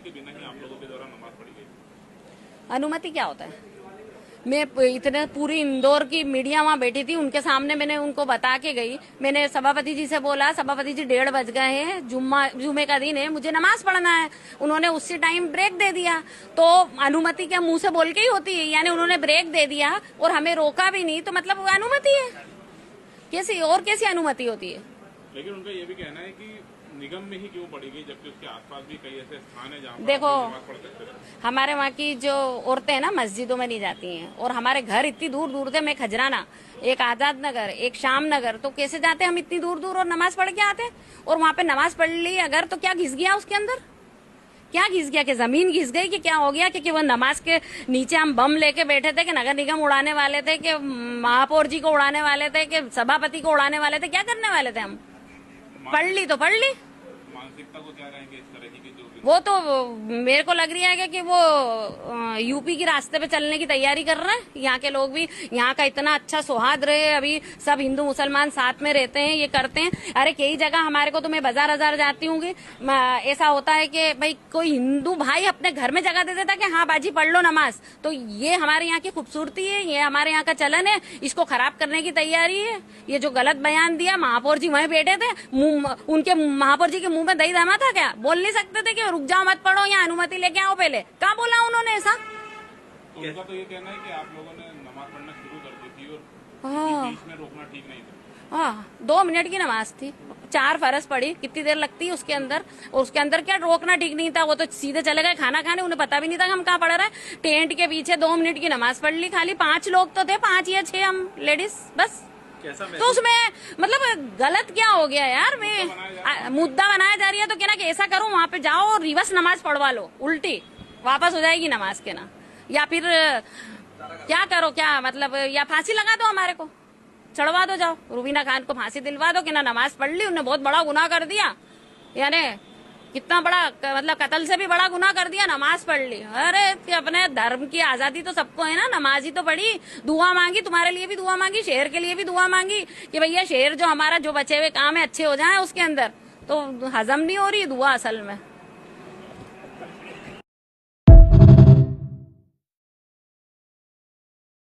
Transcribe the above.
के बिना ही आप लोगों के द्वारा नमाज पढ़ी गई? अनुमति क्या होता है? मैं इतने पूरी इंदौर की मीडिया वहाँ बैठी थी, उनके सामने मैंने उनको बता के गई। मैंने सभापति जी से बोला, सभापति जी 1:30 बज गए हैं, जुम्मे का दिन है, मुझे नमाज पढ़ना है। उन्होंने उसी टाइम ब्रेक दे दिया। तो अनुमति क्या मुंह से बोल के ही होती है? यानी उन्होंने ब्रेक दे दिया और हमें रोका भी नहीं, तो मतलब वो अनुमति है? कैसी अनुमति होती है? लेकिन उनका ये भी कहना है कि निगम में ही क्यों पड़ी गई, जबकि उसके आसपास भी कई ऐसे स्थान है जहाँ देखो, नमाज पढ़ सकते थे। हमारे वहाँ की जो औरतें हैं ना, मस्जिदों में नहीं जाती हैं, और हमारे घर इतनी दूर दूर थे। मैं खजराना, एक आजाद नगर, एक शाम नगर, तो कैसे जाते हम इतनी दूर दूर और नमाज पढ़ के आते? और वहाँ पे नमाज पढ़ ली अगर, तो क्या घिस गया उसके अंदर? क्या घिस गया? कि जमीन घिस गई कि क्या हो गया? क्योंकि वो नमाज के नीचे हम बम लेके बैठे थे कि नगर निगम उड़ाने वाले थे, कि महापौर जी को उड़ाने वाले थे, कि सभापति को उड़ाने वाले थे? क्या करने वाले थे हम? पढ़ ली तो पढ़ ली। मानसिकता को क्या कहेंगे इस तरह की जो भी? वो तो मेरे को लग रही है कि वो यूपी के रास्ते पे चलने की तैयारी कर रहे हैं। यहाँ के लोग भी, यहाँ का इतना अच्छा सौहार्द रहे, अभी सब हिंदू मुसलमान साथ में रहते हैं, ये करते हैं। अरे कई जगह हमारे को तो, मैं बाजार जाती हूँ, ऐसा होता है कि भाई कोई हिंदू भाई अपने घर में जगह दे देता कि हाँ बाजी पढ़ लो नमाज। तो ये हमारे यहाँ की खूबसूरती है, ये हमारे यहाँ का चलन है, इसको खराब करने की तैयारी है। ये जो गलत बयान दिया, महापौर जी वहीं बैठे थे, उनके महापौर जी के मुंह में दही जमा था क्या? बोल नहीं सकते थे कि रुक जाओ मत पढ़ो, या अनुमति लेके आओ पहले? कहाँ बोला उन्होंने ऐसा? तो उनका तो ये कहना है कि आप लोगों ने नमाज पढ़ना शुरू कर दी थी और बीच में रोकना ठीक नहीं था। हाँ, 2 मिनट की नमाज थी, 4 फरज पड़ी, कितनी देर लगती है उसके अंदर? और उसके अंदर क्या रोकना ठीक नहीं था? वो तो सीधे चले गए खाना खाने, उन्हें पता भी नहीं था कि हम कहाँ पढ़ रहे हैं। टेंट के पीछे 2 मिनट की नमाज पढ़ ली खाली। 5 लोग तो थे, 5 या 6 हम लेडीज बस। तो उसमें मतलब गलत क्या हो गया यार? मैं मुद्दा बनाया जा रही है तो क्या ना कि ऐसा करो, वहाँ पे जाओ और रिवर्स नमाज पढ़वा लो, उल्टी वापस हो जाएगी नमाज के ना। या फिर क्या करो, क्या मतलब, या फांसी लगा दो, हमारे को चढ़वा दो, जाओ रुबीना खान को फांसी दिलवा दो कि ना नमाज पढ़ ली, उन्हें बहुत बड़ा गुनाह कर दिया। यानी कितना बड़ा, मतलब कत्ल से भी बड़ा गुनाह कर दिया, नमाज पढ़ ली। अरे अपने धर्म की आजादी तो सबको है ना, नमाज ही तो पढ़ी, दुआ मांगी, तुम्हारे लिए भी दुआ मांगी, शहर के लिए भी दुआ मांगी कि भैया शहर जो हमारा जो बचे हुए काम है अच्छे हो जाए उसके अंदर। तो हजम नहीं हो रही दुआ असल में।